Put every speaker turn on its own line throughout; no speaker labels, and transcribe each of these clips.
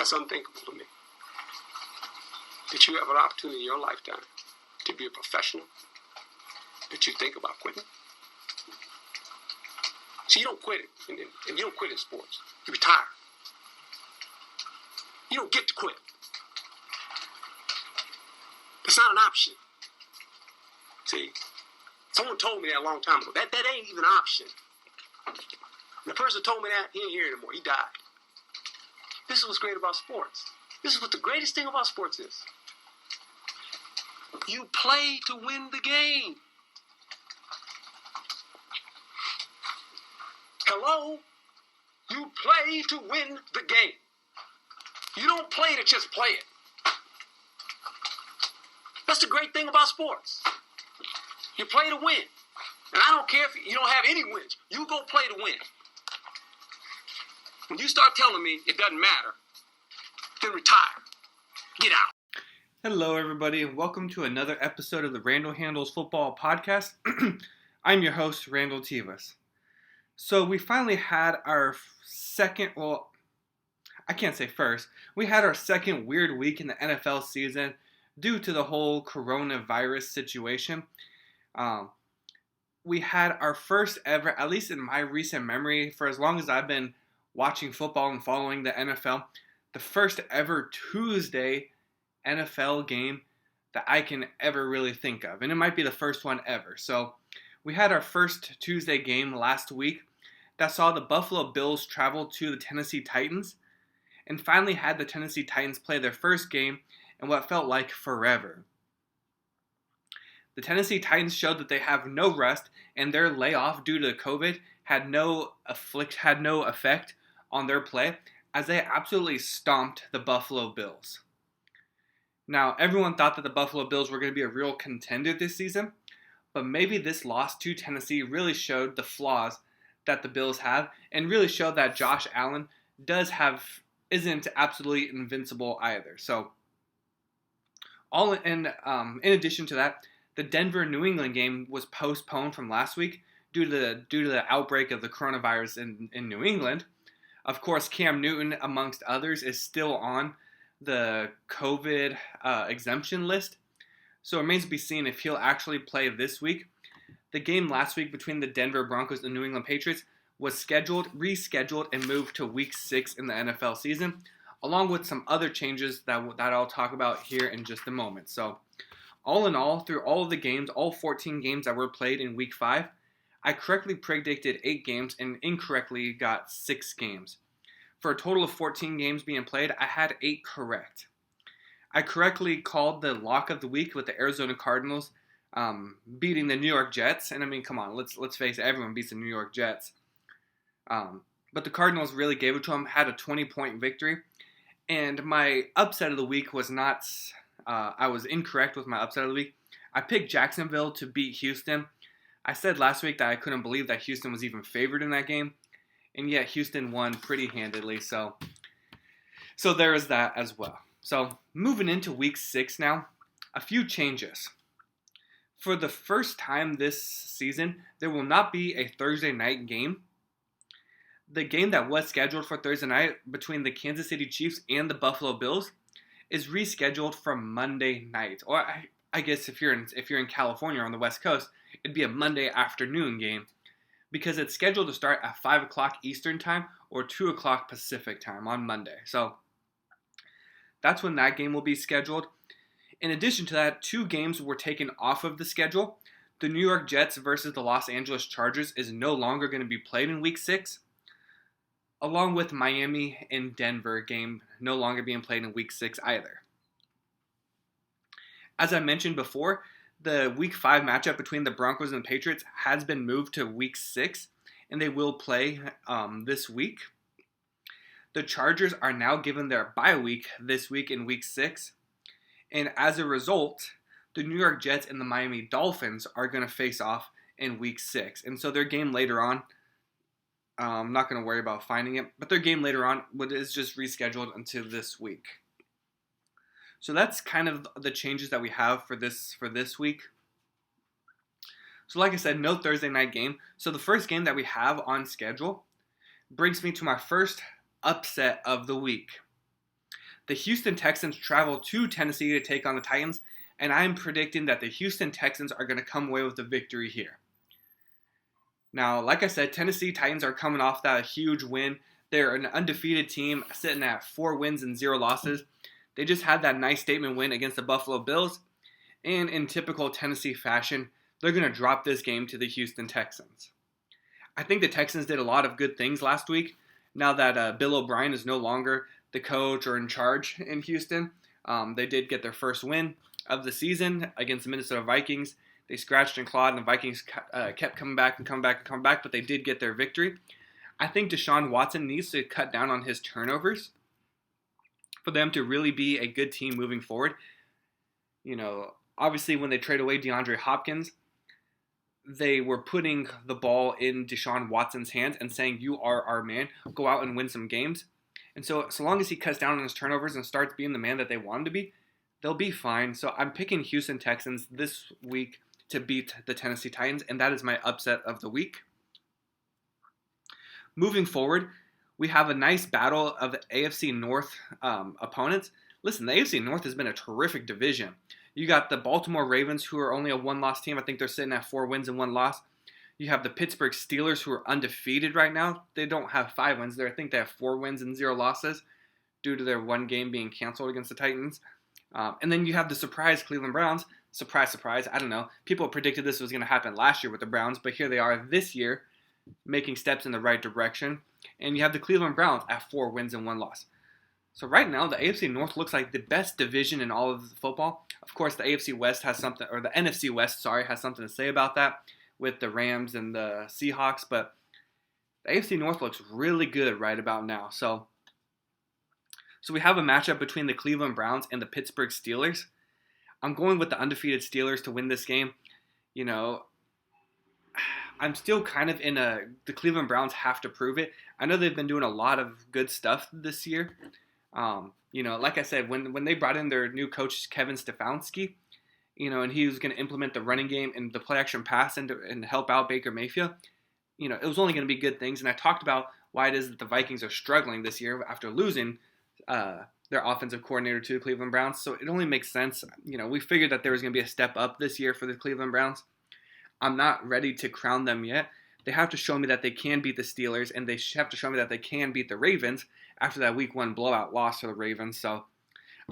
That's unthinkable to me. That you have an opportunity in your lifetime to be a professional, that you think about quitting. See, you don't quit it, and you don't quit in sports. You retire. You don't get to quit. It's not an option. See, someone told me that a long time ago. That ain't even an option. And the person told me that, he ain't here anymore. He died. This is what's great about sports. This is what the greatest thing about sports is. You play to win the game. Hello? You play to win the game. You don't play to just play it. That's the great thing about sports. You play to win. And I don't care if you don't have any wins. You go play to win. When you start telling me it doesn't matter, then retire. Get out.
Hello, everybody, and welcome to another episode of the Randall Handles Football Podcast. I'm your host, Randall Tivas. So we finally had our second, well, I can't say first. We had our second weird week in the NFL season due to the whole coronavirus situation. We had our first ever, at least in my recent memory, for as long as I've been watching football and following the NFL, the first ever Tuesday NFL game that I can ever really think of. And it might be the first one ever. So we had our first Tuesday game last week that saw the Buffalo Bills travel to the Tennessee Titans and finally had the Tennessee Titans play their first game in what felt like forever. The Tennessee Titans showed that they have no rest, and their layoff due to COVID had no effect on their play, as they absolutely stomped the Buffalo Bills. Now, everyone thought that the Buffalo Bills were going to be a real contender this season, but maybe this loss to Tennessee really showed the flaws that the Bills have, and really showed that Josh Allen isn't absolutely invincible either. So, in addition to that, the Denver-New England game was postponed from last week due to the outbreak of the coronavirus in New England. Of course, Cam Newton, amongst others, is still on the COVID exemption list, so it remains to be seen if he'll actually play this week. The game last week between the Denver Broncos and the New England Patriots was rescheduled, and moved to Week 6 in the NFL season, along with some other changes that I'll talk about here in just a moment. So, all in all, through all of the games, all 14 games that were played in Week 5, I correctly predicted 8 games and incorrectly got 6 games. For a total of 14 games being played, I had 8 correct. I correctly called the lock of the week with the Arizona Cardinals beating the New York Jets. And I mean, come on, let's face it, everyone beats the New York Jets. But the Cardinals really gave it to them, had a 20-point victory. And my upset of the week was not, I was incorrect with my upset of the week. I picked Jacksonville to beat Houston. I said last week that I couldn't believe that Houston was even favored in that game. And yet Houston won pretty handedly. So there is that as well. So moving into Week 6 now, a few changes. For the first time this season, there will not be a Thursday night game. The game that was scheduled for Thursday night between the Kansas City Chiefs and the Buffalo Bills is rescheduled for Monday night. Or I guess if you're in California or on the West Coast, it'd be a Monday afternoon game, because it's scheduled to start at 5 o'clock Eastern Time or 2 o'clock Pacific Time on Monday. So that's when that game will be scheduled. In addition to that, 2 games were taken off of the schedule. The New York Jets versus the Los Angeles Chargers is no longer going to be played in Week 6, along with Miami and Denver game no longer being played in Week 6 either. As I mentioned before, the Week 5 matchup between the Broncos and the Patriots has been moved to Week 6, and they will play this week. The Chargers are now given their bye week this week in Week 6, and as a result, the New York Jets and the Miami Dolphins are going to face off in Week 6. And so their game later on, I'm not going to worry about finding it, but their game later on is just rescheduled until this week. So that's kind of the changes that we have for this week. So like I said, no Thursday night game. So the first game that we have on schedule brings me to my first upset of the week. The Houston Texans travel to Tennessee to take on the Titans, and I'm predicting that the Houston Texans are going to come away with a victory here. Now, like I said, Tennessee Titans are coming off that huge win. They're an undefeated team sitting at 4 wins and 0 losses. They just had that nice statement win against the Buffalo Bills. And in typical Tennessee fashion, they're going to drop this game to the Houston Texans. I think the Texans did a lot of good things last week. Now that Bill O'Brien is no longer the coach or in charge in Houston, they did get their first win of the season against the Minnesota Vikings. They scratched and clawed, and the Vikings kept coming back, but they did get their victory. I think Deshaun Watson needs to cut down on his turnovers for them to really be a good team moving forward. Obviously when they trade away DeAndre Hopkins, they were putting the ball in Deshaun Watson's hands and saying, you are our man, go out and win some games. And so long as he cuts down on his turnovers and starts being the man that they want him to be, they'll be fine. So I'm picking Houston Texans this week to beat the Tennessee Titans, and that is my upset of the week. Moving forward, we have a nice battle of the AFC North opponents. Listen, the AFC North has been a terrific division. You got the Baltimore Ravens, who are only a 1-loss team. I think they're sitting at 4 wins and 1 loss. You have the Pittsburgh Steelers, who are undefeated right now. They don't have 5 wins there. I think they have 4 wins and 0 losses due to their one game being canceled against the Titans. And then you have the surprise Cleveland Browns. Surprise, surprise. I don't know. People predicted this was going to happen last year with the Browns, but here they are this year making steps in the right direction. And you have the Cleveland Browns at 4 wins and 1 loss. So right now, the AFC North looks like the best division in all of football. Of course, the AFC West has something, or the NFC West, has something to say about that with the Rams and the Seahawks. But the AFC North looks really good right about now. So we have a matchup between the Cleveland Browns and the Pittsburgh Steelers. I'm going with the undefeated Steelers to win this game. I'm still kind of in the Cleveland Browns have to prove it. I know they've been doing a lot of good stuff this year. Like I said, when they brought in their new coach, Kevin Stefanski, and he was going to implement the running game and the play action pass and help out Baker Mayfield, it was only going to be good things. And I talked about why it is that the Vikings are struggling this year after losing their offensive coordinator to the Cleveland Browns. So it only makes sense. We figured that there was going to be a step up this year for the Cleveland Browns. I'm not ready to crown them yet. They have to show me that they can beat the Steelers, and they have to show me that they can beat the Ravens after that Week 1 blowout loss to the Ravens. So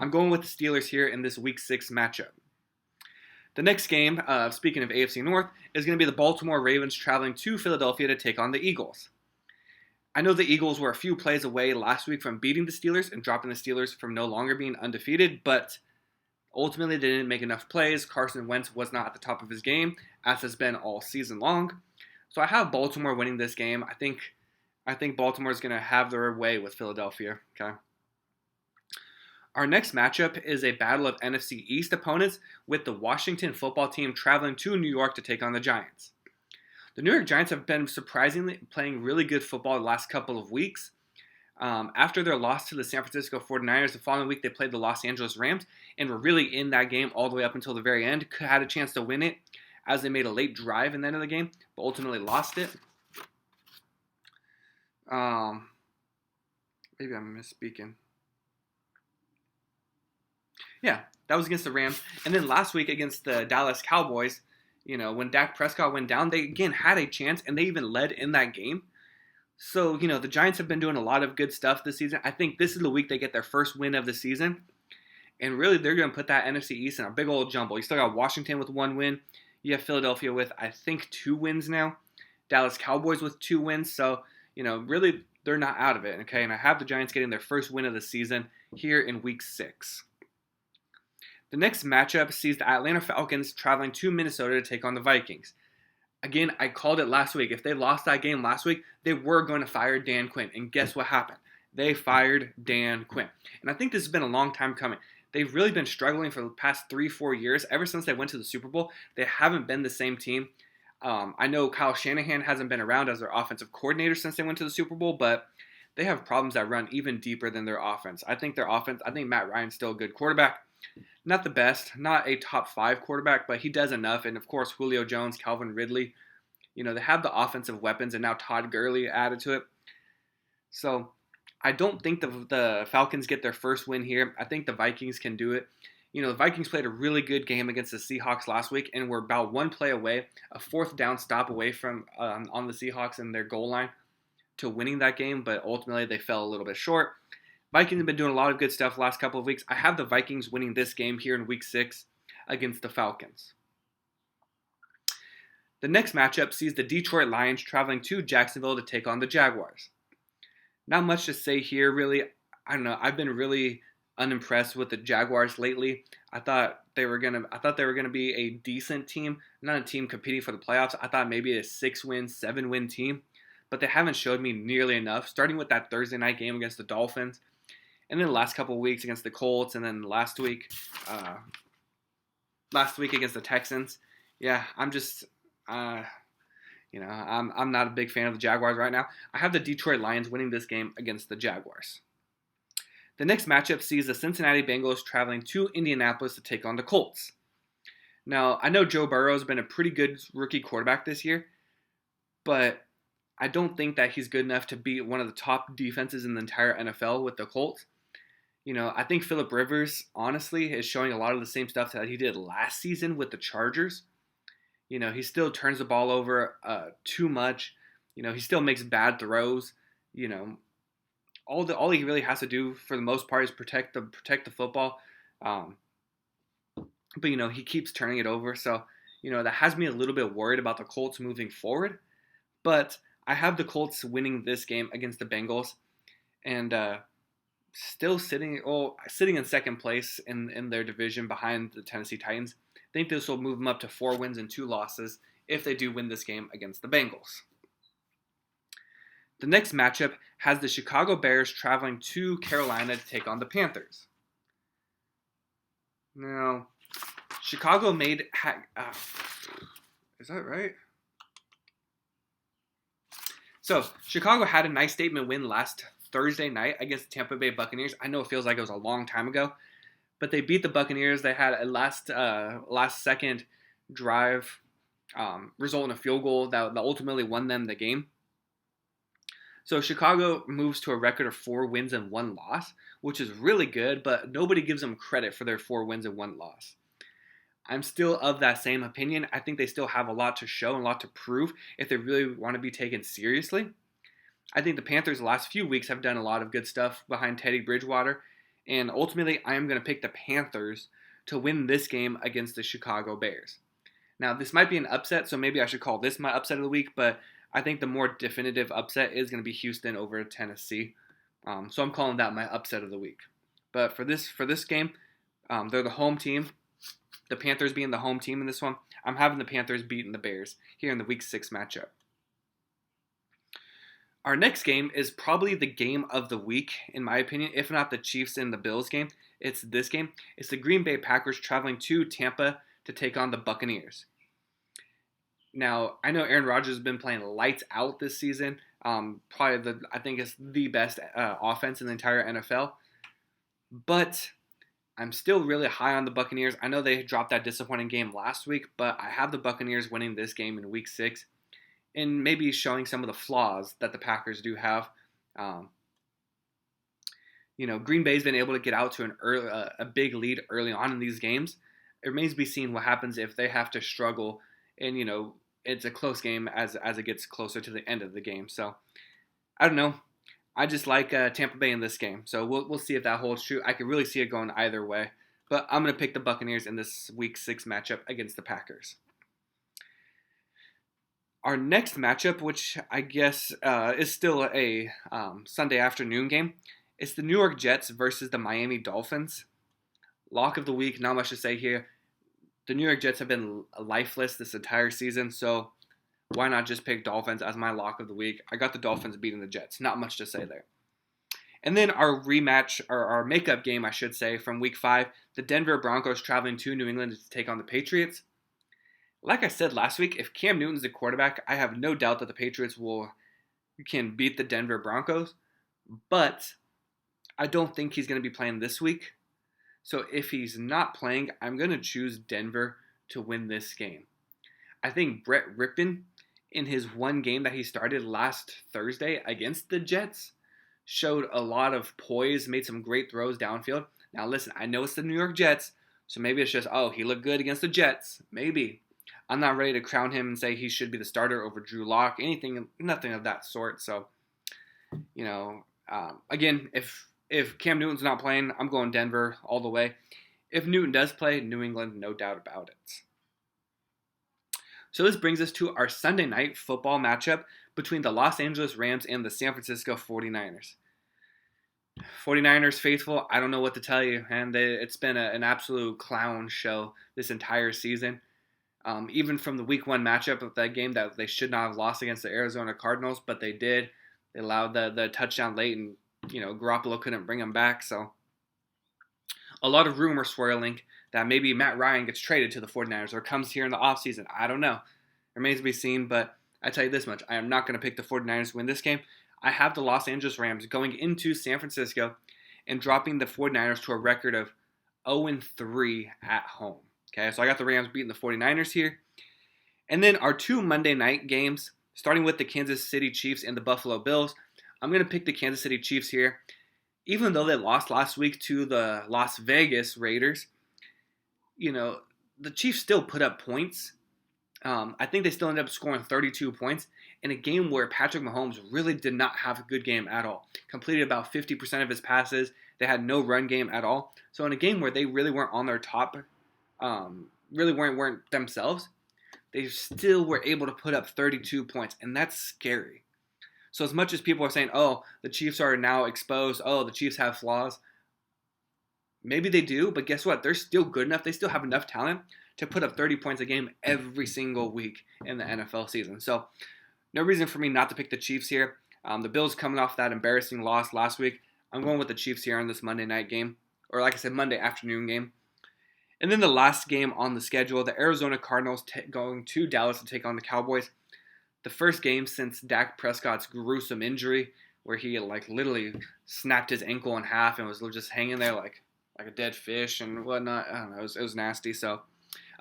I'm going with the Steelers here in this Week 6 matchup. The next game, speaking of AFC North, is going to be the Baltimore Ravens traveling to Philadelphia to take on the Eagles. I know the Eagles were a few plays away last week from beating the Steelers and dropping the Steelers from no longer being undefeated, but ultimately they didn't make enough plays. Carson Wentz was not at the top of his game, as has been all season long. So I have Baltimore winning this game. I think Baltimore is going to have their way with Philadelphia. Okay. Our next matchup is a battle of NFC East opponents with the Washington football team traveling to New York to take on the Giants. The New York Giants have been surprisingly playing really good football the last couple of weeks. After their loss to the San Francisco 49ers, the following week they played the Los Angeles Rams and were really in that game all the way up until the very end. Had a chance to win it as they made a late drive in the end of the game, but ultimately lost it. Maybe I'm misspeaking. Yeah, that was against the Rams. And then last week against the Dallas Cowboys, when Dak Prescott went down, they again had a chance, and they even led in that game. So, the Giants have been doing a lot of good stuff this season. I think this is the week they get their first win of the season. And really, they're going to put that NFC East in a big old jumble. You still got Washington with 1 win. You have Philadelphia with, I think, 2 wins now. Dallas Cowboys with 2 wins. So, really, they're not out of it, okay? And I have the Giants getting their first win of the season here in Week 6. The next matchup sees the Atlanta Falcons traveling to Minnesota to take on the Vikings. Again, I called it last week. If they lost that game last week, they were going to fire Dan Quinn. And guess what happened? They fired Dan Quinn. And I think this has been a long time coming. They've really been struggling for the past 3-4 years. Ever since they went to the Super Bowl, they haven't been the same team. I know Kyle Shanahan hasn't been around as their offensive coordinator since they went to the Super Bowl, but they have problems that run even deeper than their offense. I think Matt Ryan's still a good quarterback. Not the best, not a top 5 quarterback, but he does enough. And of course, Julio Jones, Calvin Ridley, they have the offensive weapons, and now Todd Gurley added to it. So I don't think the Falcons get their first win here. I think the Vikings can do it. The Vikings played a really good game against the Seahawks last week, and were about one play away, a fourth down stop away from on the Seahawks and their goal line to winning that game, but ultimately they fell a little bit short. Vikings have been doing a lot of good stuff the last couple of weeks. I have the Vikings winning this game here in Week 6 against the Falcons. The next matchup sees the Detroit Lions traveling to Jacksonville to take on the Jaguars. Not much to say here, really. I don't know. I've been really unimpressed with the Jaguars lately. I thought they were gonna be a decent team, not a team competing for the playoffs. I thought maybe a 6-win, 7-win team, but they haven't showed me nearly enough. Starting with that Thursday night game against the Dolphins, and then the last couple of weeks against the Colts, and then last week against the Texans. Yeah, I'm just, I'm not a big fan of the Jaguars right now. I have the Detroit Lions winning this game against the Jaguars. The next matchup sees the Cincinnati Bengals traveling to Indianapolis to take on the Colts. Now, I know Joe Burrow has been a pretty good rookie quarterback this year, but I don't think that he's good enough to beat one of the top defenses in the entire NFL with the Colts. I think Phillip Rivers, honestly, is showing a lot of the same stuff that he did last season with the Chargers. He still turns the ball over too much. He still makes bad throws. All he really has to do for the most part is protect the football. But he keeps turning it over. So, that has me a little bit worried about the Colts moving forward. But I have the Colts winning this game against the Bengals, and still sitting in second place in their division behind the Tennessee Titans. I think this will move them up to 4 wins and 2 losses if they do win this game against the Bengals. The next matchup has the Chicago Bears traveling to Carolina to take on the Panthers. Now, Chicago made... is that right? So, Chicago had a nice statement win last Thursday night against the Tampa Bay Buccaneers. I know it feels like it was a long time ago, but they beat the Buccaneers. They had a last second drive result in a field goal that ultimately won them the game. So Chicago moves to a record of 4 wins and 1 loss, which is really good, but nobody gives them credit for their 4 wins and 1 loss. I'm still of that same opinion. I think they still have a lot to show and a lot to prove if they really want to be taken seriously. I think the Panthers the last few weeks have done a lot of good stuff behind Teddy Bridgewater, and ultimately I am going to pick the Panthers to win this game against the Chicago Bears. Now, this might be an upset, so maybe I should call this my upset of the week, but I think the more definitive upset is going to be Houston over Tennessee. So I'm calling that my upset of the week. But for this game, they're the home team. The Panthers being the home team in this one, I'm having the Panthers beating the Bears here in the Week 6 matchup. Our next game is probably the game of the week, in my opinion, if not the Chiefs and the Bills game. It's this game. It's the Green Bay Packers traveling to Tampa to take on the Buccaneers. Now, I know Aaron Rodgers has been playing lights out this season. I think it's the best offense in the entire NFL. But I'm still really high on the Buccaneers. I know they dropped that disappointing game last week, but I have the Buccaneers winning this game in Week 6 and maybe showing some of the flaws that the Packers do have. Green Bay's been able to get out to a big lead early on in these games. It remains to be seen what happens if they have to struggle and, it's a close game as it gets closer to the end of the game. So, I don't know. I just like Tampa Bay in this game. So, we'll see if that holds true. I could really see it going either way. But I'm going to pick the Buccaneers in this Week 6 matchup against the Packers. Our next matchup, which I guess is still a Sunday afternoon game, it's the New York Jets versus the Miami Dolphins. Lock of the week, not much to say here. The New York Jets have been lifeless this entire season, so why not just pick Dolphins as my lock of the week? I got the Dolphins beating the Jets. Not much to say there. And then our rematch, or our makeup game, I should say, from Week 5, the Denver Broncos traveling to New England to take on the Patriots. Like I said last week, if Cam Newton's the quarterback, I have no doubt that the Patriots can beat the Denver Broncos, but I don't think he's going to be playing this week. So if he's not playing, I'm going to choose Denver to win this game. I think Brett Rippon, in his one game that he started last Thursday against the Jets, showed a lot of poise, made some great throws downfield. Now listen, I know it's the New York Jets, so maybe it's just, oh, he looked good against the Jets. Maybe. I'm not ready to crown him and say he should be the starter over Drew Lock, nothing of that sort. So, again, if Cam Newton's not playing, I'm going Denver all the way. If Newton does play, New England, no doubt about it. So this brings us to our Sunday night football matchup between the Los Angeles Rams and the San Francisco 49ers. 49ers faithful, I don't know what to tell you, and it's been an absolute clown show this entire season. Even from the Week 1 matchup of that game that they should not have lost against the Arizona Cardinals, but they did. They allowed the touchdown late, and Garoppolo couldn't bring them back. So a lot of rumors swirling that maybe Matt Ryan gets traded to the 49ers or comes here in the offseason. I don't know. It remains to be seen, but I tell you this much. I am not going to pick the 49ers to win this game. I have the Los Angeles Rams going into San Francisco and dropping the 49ers to a record of 0-3 at home. Okay, so I got the Rams beating the 49ers here. And then our 2 Monday night games, starting with the Kansas City Chiefs and the Buffalo Bills. I'm going to pick the Kansas City Chiefs here. Even though they lost last week to the Las Vegas Raiders, the Chiefs still put up points. I think they still ended up scoring 32 points in a game where Patrick Mahomes really did not have a good game at all. Completed about 50% of his passes. They had no run game at all. So in a game where they really weren't on their top, really weren't themselves, they still were able to put up 32 points, and that's scary. So as much as people are saying, oh, the Chiefs are now exposed, oh, the Chiefs have flaws, maybe they do, but guess what? They're still good enough. They still have enough talent to put up 30 points a game every single week in the NFL season. So no reason for me not to pick the Chiefs here. The Bills coming off that embarrassing loss last week. I'm going with the Chiefs here on this Monday night game, or like I said, Monday afternoon game. And then the last game on the schedule, the Arizona Cardinals going to Dallas to take on the Cowboys. The first game since Dak Prescott's gruesome injury, where he literally snapped his ankle in half and was just hanging there like a dead fish and whatnot. I don't know, it was nasty. So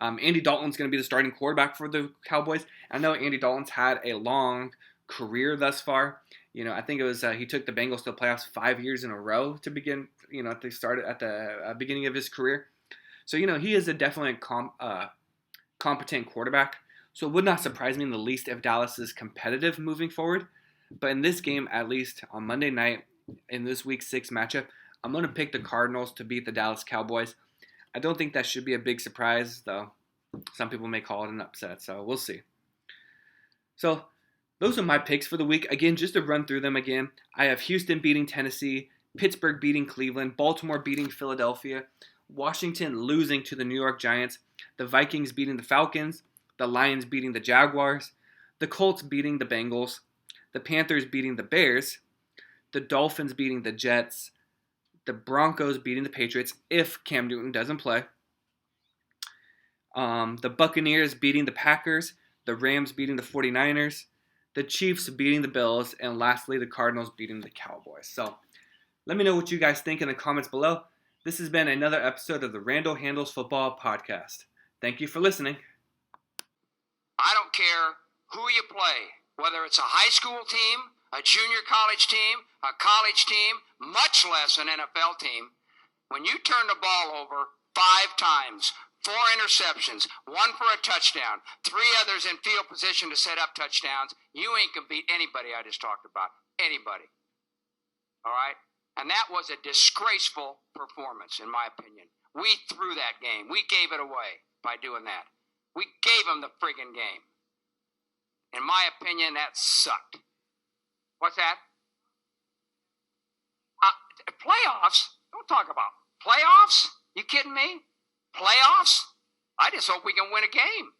Andy Dalton's going to be the starting quarterback for the Cowboys. I know Andy Dalton's had a long career thus far. I think it was he took the Bengals to the playoffs 5 years in a row to begin. At the beginning of his career. So he is a definitely competent quarterback. So it would not surprise me in the least if Dallas is competitive moving forward. But in this game, at least on Monday night in this Week 6 matchup, I'm going to pick the Cardinals to beat the Dallas Cowboys. I don't think that should be a big surprise, though. Some people may call it an upset, so we'll see. So those are my picks for the week. Again, just to run through them again, I have Houston beating Tennessee, Pittsburgh beating Cleveland, Baltimore beating Philadelphia, Washington losing to the New York Giants, the Vikings beating the Falcons, the Lions beating the Jaguars, the Colts beating the Bengals, the Panthers beating the Bears, the Dolphins beating the Jets, the Broncos beating the Patriots if Cam Newton doesn't play, the Buccaneers beating the Packers, the Rams beating the 49ers, the Chiefs beating the Bills, and lastly, the Cardinals beating the Cowboys. So let me know what you guys think in the comments below. This has been another episode of the Randall Handles Football Podcast. Thank you for listening.
I don't care who you play, whether it's a high school team, a junior college team, a college team, much less an NFL team. When you turn the ball over 5 times, 4 interceptions, 1 for a touchdown, 3 others in field position to set up touchdowns, you ain't gonna beat anybody I just talked about. Anybody. All right? And that was a disgraceful performance, in my opinion. We threw that game. We gave it away by doing that. We gave them the friggin' game. In my opinion, that sucked. What's that? Playoffs? Don't talk about playoffs. You kidding me? Playoffs? I just hope we can win a game.